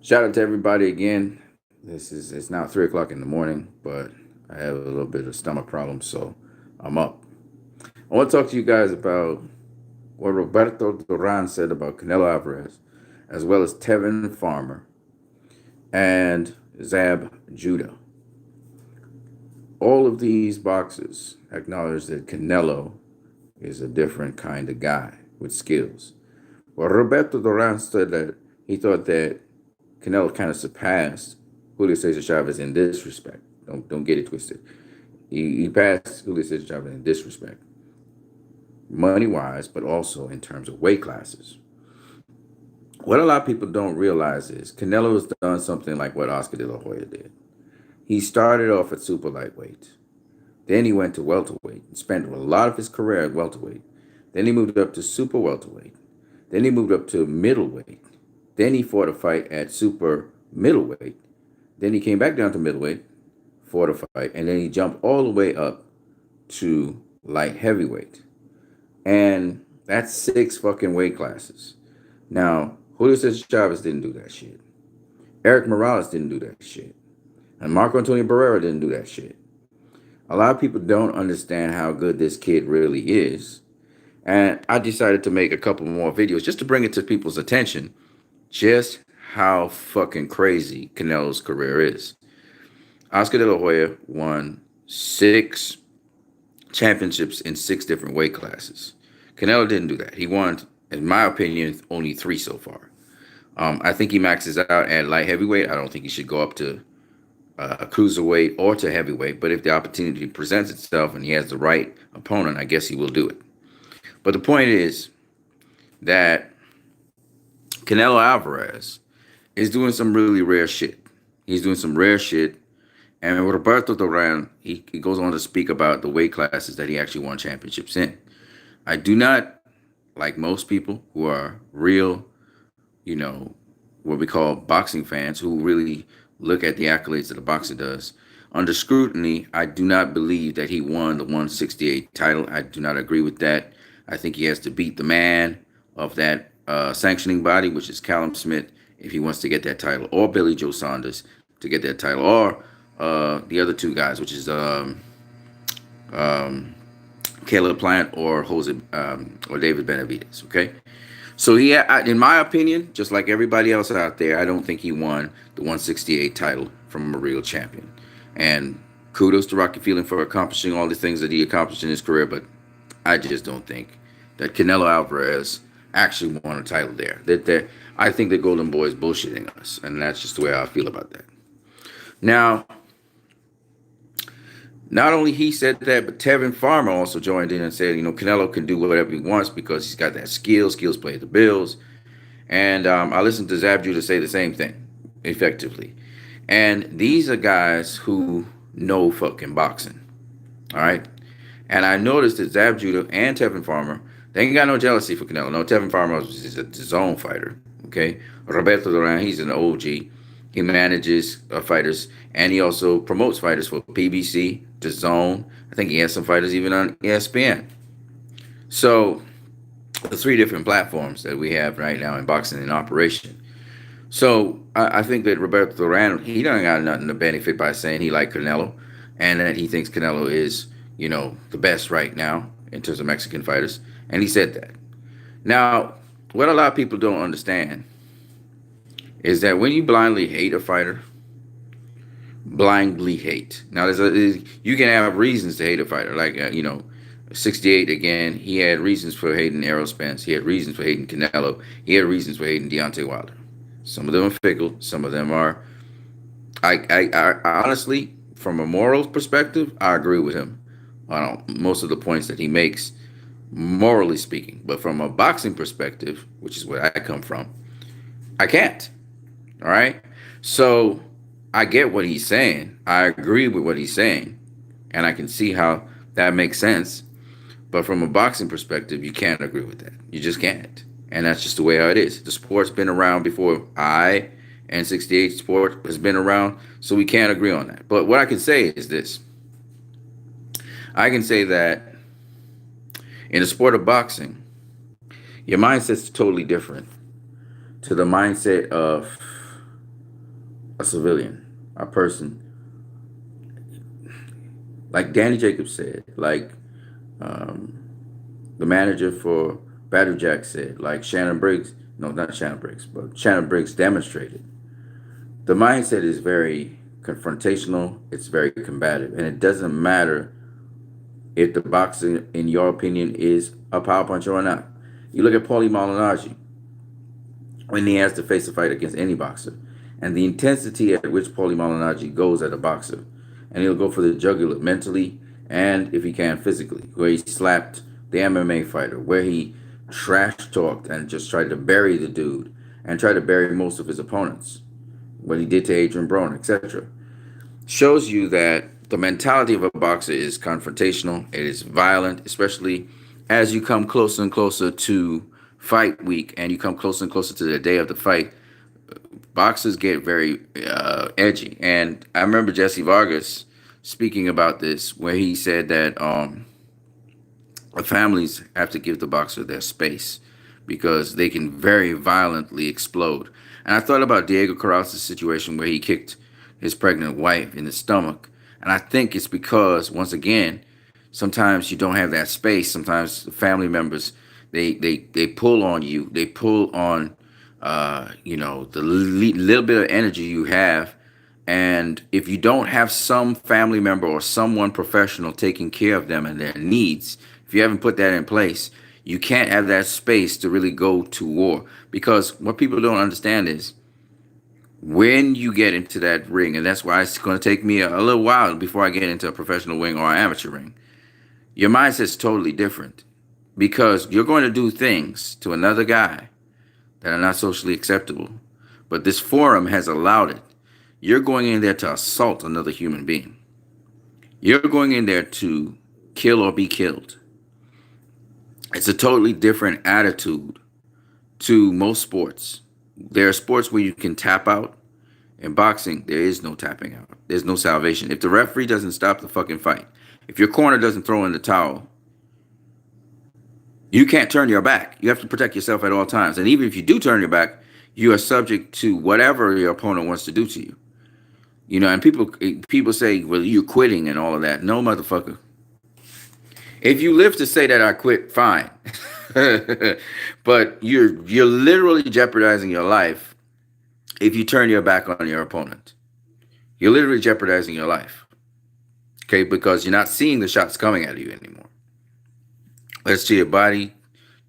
Shout out to everybody again. It's now 3 o'clock in the morning, but I have a little bit of stomach problems, so I'm up. I want to talk to you guys about what Roberto Duran said about Canelo Alvarez, as well as Tevin Farmer and Zab Judah. All of these boxers acknowledge that Canelo is a different kind of guy with skills. Well, Roberto Duran said that he thought that Canelo kind of surpassed Julio Cesar Chavez in this respect. Don't get it twisted. He passed Julio Cesar Chavez in this respect, money wise, but also in terms of weight classes. What a lot of people don't realize is Canelo has done something like what Oscar De La Hoya did. He started off at super lightweight. Then he went to welterweight and spent a lot of his career at welterweight. Then he moved up to super welterweight. Then he moved up to middleweight. Then he fought a fight at super middleweight. Then he came back down to middleweight, fought a fight, and then he jumped all the way up to light heavyweight. And that's six fucking weight classes. Now, Julio Cesar Chavez didn't do that shit. Eric Morales didn't do that shit. And Marco Antonio Barrera didn't do that shit. A lot of people don't understand how good this kid really is. And I decided to make a couple more videos just to bring it to people's attention just how fucking crazy Canelo's career is. Oscar De La Hoya won 6 championships in 6 different weight classes. Canelo didn't do that. He won, in my opinion, only 3 so far. I think he maxes out at light heavyweight. I don't think he should go up to a cruiserweight or to heavyweight. But if the opportunity presents itself and he has the right opponent, I guess he will do it. But the point is that Canelo Alvarez is doing some really rare shit. He's doing some rare shit. And Roberto Duran, he goes on to speak about the weight classes that he actually won championships in. I do not, like most people who are real, what we call boxing fans, who really look at the accolades that a boxer does. Under scrutiny, I do not believe that he won the 168 title. I do not agree with that. I think he has to beat the man of that sanctioning body, which is Callum Smith, if he wants to get that title, or Billy Joe Saunders to get that title, or the other 2 guys, which is Caleb Plant or Jose or David Benavidez. Okay, so in my opinion, just like everybody else out there, I don't think he won the 168 title from a real champion. And kudos to Rocky Fielding for accomplishing all the things that he accomplished in his career, but I just don't think that Canelo Alvarez actually won a title there. I think the Golden Boy is bullshitting us, and that's just the way I feel about that. Now, not only he said that, but Tevin Farmer also joined in and said, Canelo can do whatever he wants because he's got that skill. Skills play the bills. And I listened to Zab Judah say the same thing, effectively. And these are guys who know fucking boxing. All right? And I noticed that Zab Judah and Tevin Farmer, they ain't got no jealousy for Canelo. No, Tevin Farmer is a zone fighter. Okay? Roberto Duran, he's an OG. He manages fighters, and he also promotes fighters for PBC, DAZN. I think he has some fighters even on ESPN. So, the 3 different platforms that we have right now in boxing in operation. So, I think that Roberto Duran, he don't got nothing to benefit by saying he liked Canelo, and that he thinks Canelo is, the best right now in terms of Mexican fighters. And he said that. Now, what a lot of people don't understand is that when you blindly hate a fighter, blindly hate. Now, you can have reasons to hate a fighter. Like, 68, again, he had reasons for hating Errol Spence. He had reasons for hating Canelo. He had reasons for hating Deontay Wilder. Some of them are fickle. Some of them are... I honestly, from a moral perspective, I agree with him on most of the points that he makes, morally speaking. But from a boxing perspective, which is where I come from, I can't. All right? So I get what he's saying. I agree with what he's saying. And I can see how that makes sense. But from a boxing perspective, you can't agree with that. You just can't. And that's just the way how it is. The sport's been around before and 68 sport has been around. So we can't agree on that. But what I can say is this. I can say that in the sport of boxing, your mindset's totally different to the mindset of a civilian, a person, like Danny Jacobs said, like um, the manager for Battle Jack said, like Shannon Briggs, no, not Shannon Briggs, but Shannon Briggs demonstrated. The mindset is very confrontational, it's very combative, and it doesn't matter if the boxer, in your opinion, is a power puncher or not. You look at Paulie Malignaggi when he has to face a fight against any boxer, and the intensity at which Paulie Malignaggi goes at a boxer, and he'll go for the jugular mentally and, if he can, physically, where he slapped the MMA fighter, where he trash talked and just tried to bury the dude and tried to bury most of his opponents, what he did to Adrian Broner, etc. Shows you that the mentality of a boxer is confrontational, it is violent, especially as you come closer and closer to fight week and you come closer and closer to the day of the fight. Boxers get very edgy. And I remember Jesse Vargas speaking about this, where he said that the families have to give the boxer their space because they can very violently explode. And I thought about Diego Corrales' situation where he kicked his pregnant wife in the stomach. And I think it's because, once again, sometimes you don't have that space. Sometimes the family members, they pull on you. They pull on, the little bit of energy you have. And if you don't have some family member or someone professional taking care of them and their needs, if you haven't put that in place, you can't have that space to really go to war. Because what people don't understand is when you get into that ring, and that's why it's going to take me a little while before I get into a professional ring or an amateur ring, your mindset's totally different. Because you're going to do things to another guy that are not socially acceptable. But this forum has allowed it. You're going in there to assault another human being. You're going in there to kill or be killed. It's a totally different attitude to most sports. There are sports where you can tap out. In boxing, there is no tapping out. There's no salvation. If the referee doesn't stop the fucking fight, if your corner doesn't throw in the towel, you can't turn your back. You have to protect yourself at all times. And even if you do turn your back, you are subject to whatever your opponent wants to do to you. You know, and people say, well, you're quitting and all of that. No, motherfucker. If you live to say that I quit, fine. But you're literally jeopardizing your life if you turn your back on your opponent. You're literally jeopardizing your life. Okay, because you're not seeing the shots coming at you anymore. That's to your body,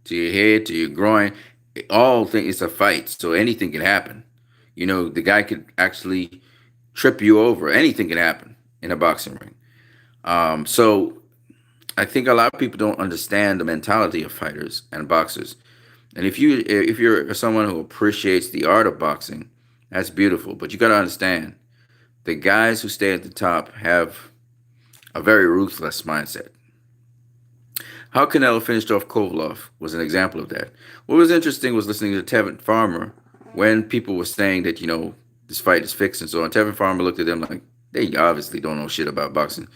to your head, to your groin. All things, it's a fight, so anything can happen. You know, the guy could actually trip you over. Anything can happen in a boxing ring. So I think a lot of people don't understand the mentality of fighters and boxers. And if you're someone who appreciates the art of boxing, that's beautiful. But you got to understand, the guys who stay at the top have a very ruthless mindset. How Canelo finished off Kovalev was an example of that. What was interesting was listening to Tevin Farmer when people were saying that, this fight is fixed and so on. Tevin Farmer looked at them like, they obviously don't know shit about boxing.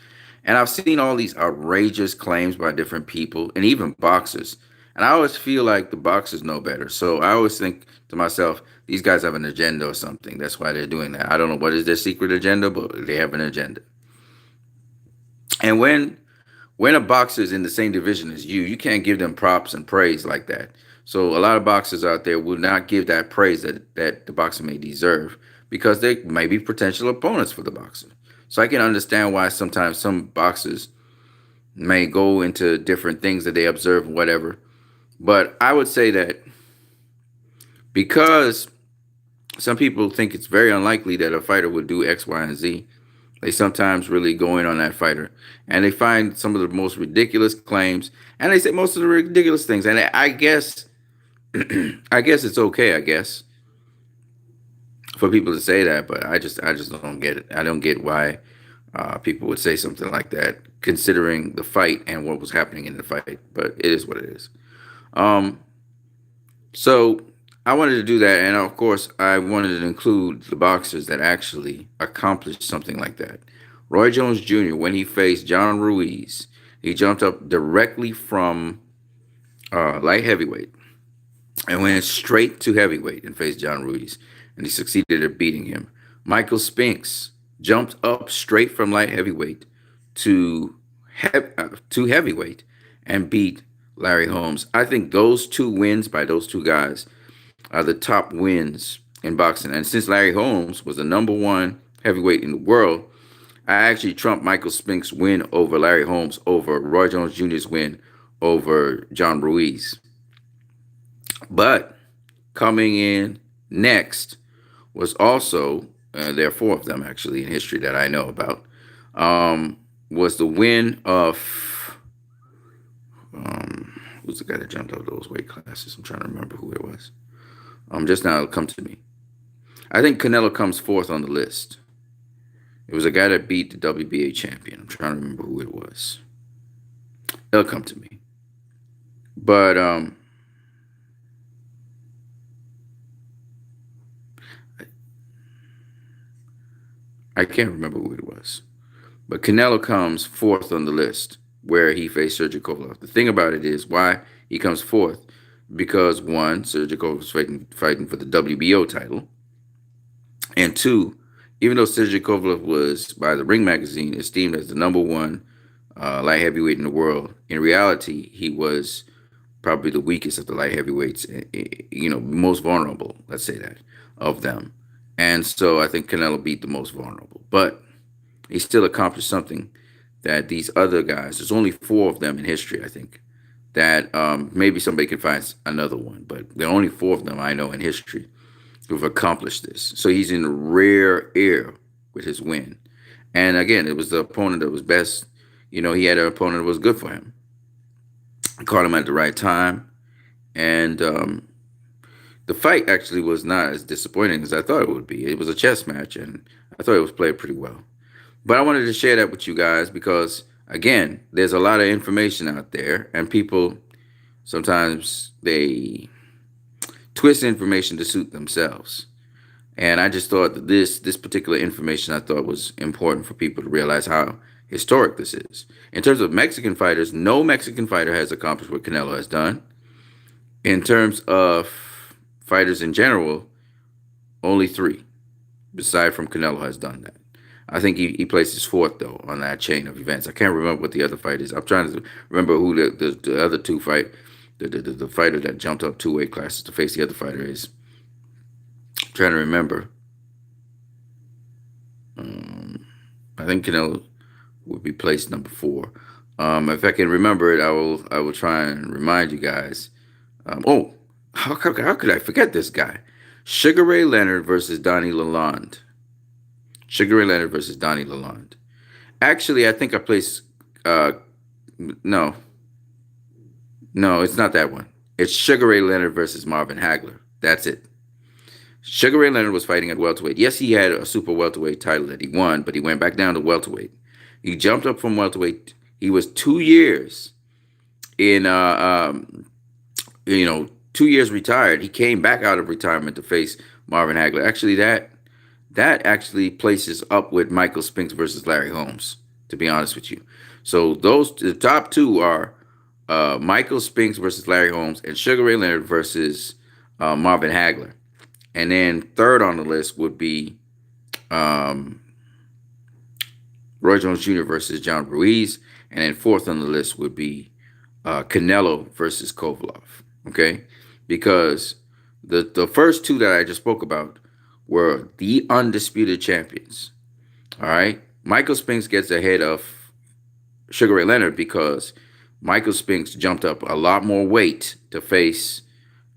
And I've seen all these outrageous claims by different people and even boxers. And I always feel like the boxers know better. So I always think to myself, these guys have an agenda or something. That's why they're doing that. I don't know what is their secret agenda, but they have an agenda. And when a boxer is in the same division as you can't give them props and praise like that. So a lot of boxers out there will not give that praise that the boxer may deserve because they may be potential opponents for the boxer. So I can understand why sometimes some boxers may go into different things that they observe, whatever. But I would say that because some people think it's very unlikely that a fighter would do X, Y, and Z, they sometimes really go in on that fighter. And they find some of the most ridiculous claims. And they say most of the ridiculous things. And I guess it's okay, I guess, for people to say that. But I just don't get it. I don't get why people would say something like that, considering the fight and what was happening in the fight. But it is what it is. So I wanted to do that. And of course, I wanted to include the boxers that actually accomplished something like that. Roy Jones Jr., when he faced John Ruiz, he jumped up directly from light heavyweight and went straight to heavyweight and faced John Ruiz. And he succeeded at beating him. Michael Spinks jumped up straight from light heavyweight to to heavyweight and beat Larry Holmes. I think those two wins by those two guys are the top wins in boxing. And since Larry Holmes was the number one heavyweight in the world, I actually trumped Michael Spinks' win over Larry Holmes over Roy Jones Jr.'s win over John Ruiz. But coming in next was also, there are four of them actually in history that I know about, was the win of, who's the guy that jumped out of those weight classes? I'm trying to remember who it was. Just now it'll come to me. I think Canelo comes fourth on the list. It was a guy that beat the WBA champion. I'm trying to remember who it was. It'll come to me. But I can't remember who it was. But Canelo comes fourth on the list where he faced Sergey Kovalev. The thing about it is why he comes fourth, because one, Sergey Kovalev was fighting for the WBO title, and two, even though Sergey Kovalev was by the Ring magazine esteemed as the number one light heavyweight in the world, in reality he was probably the weakest of the light heavyweights, most vulnerable, let's say that, of them. And so I think Canelo beat the most vulnerable. But he still accomplished something that these other guys, there's only four of them in history, I think, that maybe somebody can find another one, but there are only four of them I know in history who've accomplished this. So he's in rare air with his win. And again, it was the opponent that was best. He had an opponent that was good for him. Caught him at the right time. And the fight actually was not as disappointing as I thought it would be. It was a chess match, and I thought it was played pretty well. But I wanted to share that with you guys because, again, there's a lot of information out there, and people sometimes they twist information to suit themselves. And I just thought that this particular information I thought was important for people to realize how historic this is. In terms of Mexican fighters, no Mexican fighter has accomplished what Canelo has done. In terms of fighters in general, only three, aside from Canelo, has done that. I think he places fourth, though, on that chain of events. I can't remember what the other fight is. I'm trying to remember who the other two fight, the fighter that jumped up two weight classes to face the other fighter is. I'm trying to remember. I think Canelo would be placed number four. If I can remember it, I will try and remind you guys. How could I forget this guy? Sugar Ray Leonard versus Donnie Lalonde. Sugar Ray Leonard versus Donnie Lalonde. Actually, I think I placed. No, it's not that one. It's Sugar Ray Leonard versus Marvin Hagler. That's it. Sugar Ray Leonard was fighting at welterweight. Yes, he had a super welterweight title that he won, but he went back down to welterweight. He jumped up from welterweight. He was 2 years in, 2 years retired. He came back out of retirement to face Marvin Hagler. Actually, that actually places up with Michael Spinks versus Larry Holmes, to be honest with you. So the top two are Michael Spinks versus Larry Holmes and Sugar Ray Leonard versus Marvin Hagler. And then third on the list would be Roy Jones Jr. versus John Ruiz. And then fourth on the list would be Canelo versus Kovalev. Okay? Because the first two that I just spoke about were the undisputed champions. All right? Michael Spinks gets ahead of Sugar Ray Leonard because Michael Spinks jumped up a lot more weight to face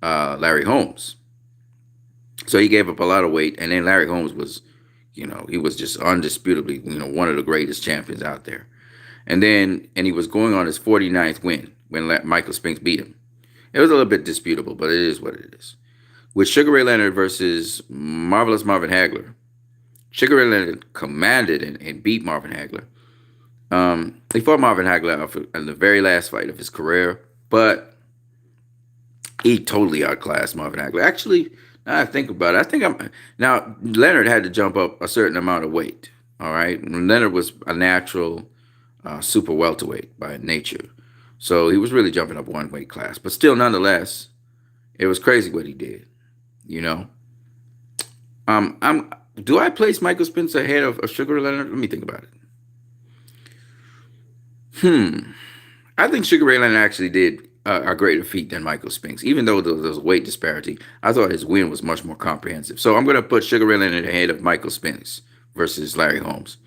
Larry Holmes. So he gave up a lot of weight, and then Larry Holmes was, he was just undisputably, one of the greatest champions out there. And he was going on his 49th win when Michael Spinks beat him. It was a little bit disputable, but it is what it is. With Sugar Ray Leonard versus Marvelous Marvin Hagler, Sugar Ray Leonard commanded and beat Marvin Hagler. He fought Marvin Hagler in the very last fight of his career, but he totally outclassed Marvin Hagler. Actually, now I think about it, now Leonard had to jump up a certain amount of weight. All right, Leonard was a natural super welterweight by nature, so he was really jumping up one weight class. But still, nonetheless, it was crazy what he did. Do I place Michael Spence ahead of Sugar Ray Leonard? Let me think about it. I think Sugar Ray Leonard actually did a greater feat than Michael Spinks, even though there was a weight disparity. I thought his win was much more comprehensive. So I'm going to put Sugar Ray Leonard ahead of Michael Spinks versus Larry Holmes.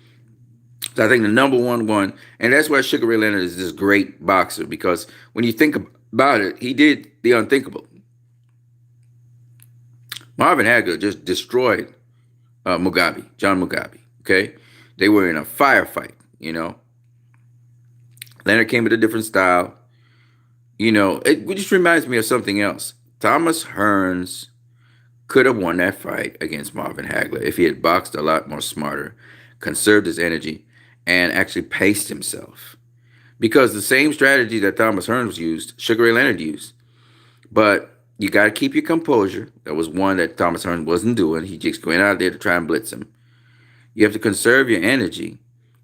So I think the number one, and that's why Sugar Ray Leonard is this great boxer, because when you think about it, he did the unthinkable. Marvin Hagler just destroyed John Mugabe. Okay, they were in a firefight. Leonard came with a different style. It just reminds me of something else. Thomas Hearns could have won that fight against Marvin Hagler if he had boxed a lot more smarter, conserved his energy, and actually paced himself. Because the same strategy that Thomas Hearns used, Sugar Ray Leonard used. But you got to keep your composure. That was one that Thomas Hearns wasn't doing. He just went out there to try and blitz him. You have to conserve your energy.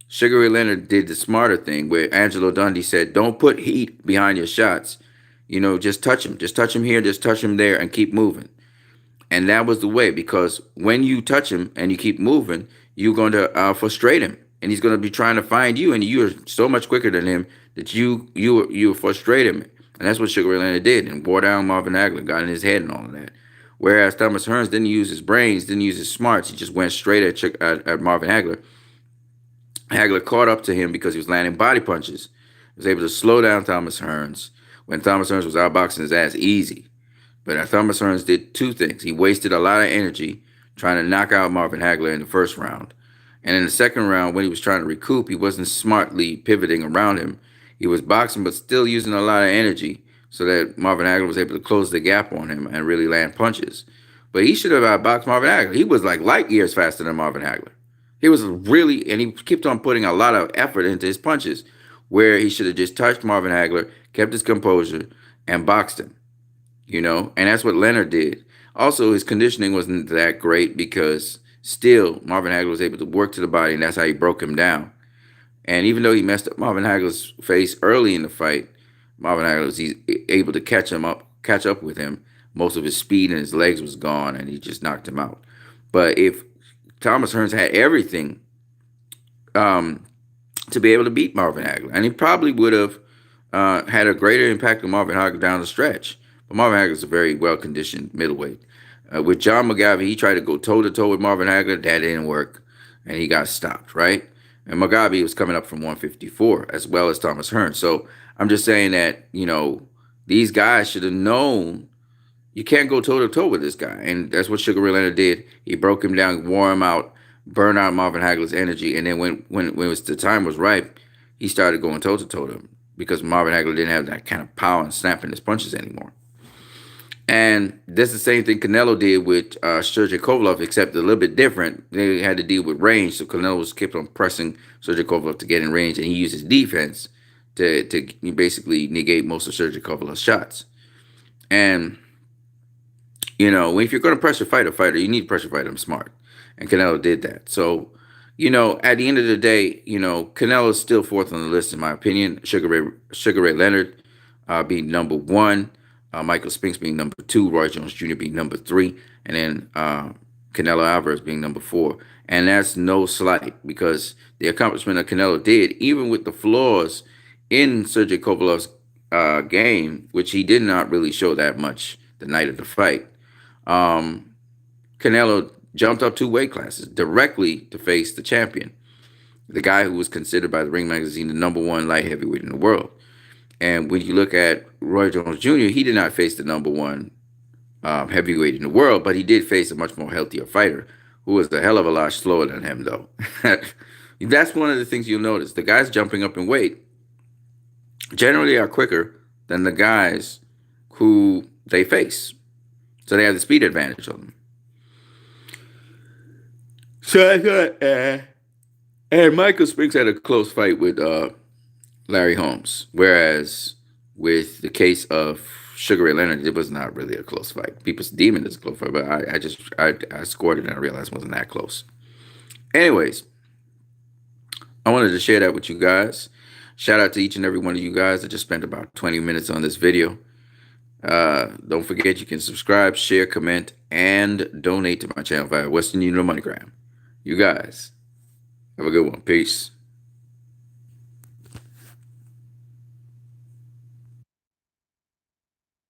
Sugar Ray Leonard did the smarter thing where Angelo Dundee said, don't put heat behind your shots. Just touch him. Just touch him here, just touch him there, and keep moving. And that was the way, because when you touch him and you keep moving, you're going to frustrate him. And he's going to be trying to find you, and you're so much quicker than him that you frustrate him. And that's what Sugar Ray Leonard did, and wore down Marvin Hagler, got in his head and all of that. Whereas Thomas Hearns didn't use his brains, didn't use his smarts. He just went straight at Marvin Hagler. Hagler caught up to him because he was landing body punches. He was able to slow down Thomas Hearns when Thomas Hearns was outboxing his ass easy. But Thomas Hearns did two things. He wasted a lot of energy trying to knock out Marvin Hagler in the first round. And in the second round, when he was trying to recoup, he wasn't smartly pivoting around him. He was boxing, but still using a lot of energy so that Marvin Hagler was able to close the gap on him and really land punches. But he should have outboxed Marvin Hagler. He was like light years faster than Marvin Hagler. He was really, and he kept on putting a lot of effort into his punches, where he should have just touched Marvin Hagler, kept his composure, and boxed him. And that's what Leonard did. Also, his conditioning wasn't that great because still Marvin Hagler was able to work to the body, and that's how he broke him down. And even though he messed up Marvin Hagler's face early in the fight, Marvin Hagler was able to catch up with him. Most of his speed and his legs was gone, and he just knocked him out. But if Thomas Hearns had everything to be able to beat Marvin Hagler, and he probably would have had a greater impact on Marvin Hagler down the stretch. But Marvin Hagler is a very well-conditioned middleweight. With John Mugabe, he tried to go toe-to-toe with Marvin Hagler. That didn't work, and he got stopped, right? And Mugabe was coming up from 154, as well as Thomas Hearns. So I'm just saying that, these guys should have known you can't go toe-to-toe with this guy. And that's what Sugar Ray Leonard did. He broke him down, wore him out, burned out Marvin Hagler's energy. And then when the time was right, he started going toe-to-toe to him because Marvin Hagler didn't have that kind of power and snap in his punches anymore. And that's the same thing Canelo did with Sergey Kovalev, except a little bit different. They had to deal with range, so Canelo was kept on pressing Sergey Kovalev to get in range, and he used his defense to basically negate most of Sergey Kovalev's shots. And if you're going to pressure fight a fighter, you need to pressure fight him smart. And Canelo did that. So, at the end of the day, Canelo's still fourth on the list, in my opinion. Sugar Ray Leonard being number one. Michael Spinks being number two. Roy Jones Jr. being number three. And then Canelo Alvarez being number four. And that's no slight, because the accomplishment that Canelo did, even with the flaws in Sergey Kovalev's game, which he did not really show that much the night of the fight, Canelo jumped up 2 weight classes directly to face the champion, the guy who was considered by the Ring Magazine the number one light heavyweight in the world. And when you look at Roy Jones Jr., he did not face the number one heavyweight in the world, but he did face a much more healthier fighter who was a hell of a lot slower than him, though. That's one of the things you'll notice. The guys jumping up in weight generally are quicker than the guys who they face. So they have the speed advantage on them. So I thought, and Michael Spinks had a close fight with Larry Holmes, whereas with the case of Sugar Ray Leonard, it was not really a close fight. People deem it as a close fight, but I scored it and I realized it wasn't that close. Anyways, I wanted to share that with you guys. Shout out to each and every one of you guys that just spent about 20 minutes on this video. Don't forget you can subscribe, share, comment, and donate to my channel via Western Union or MoneyGram. You guys have a good one. Peace.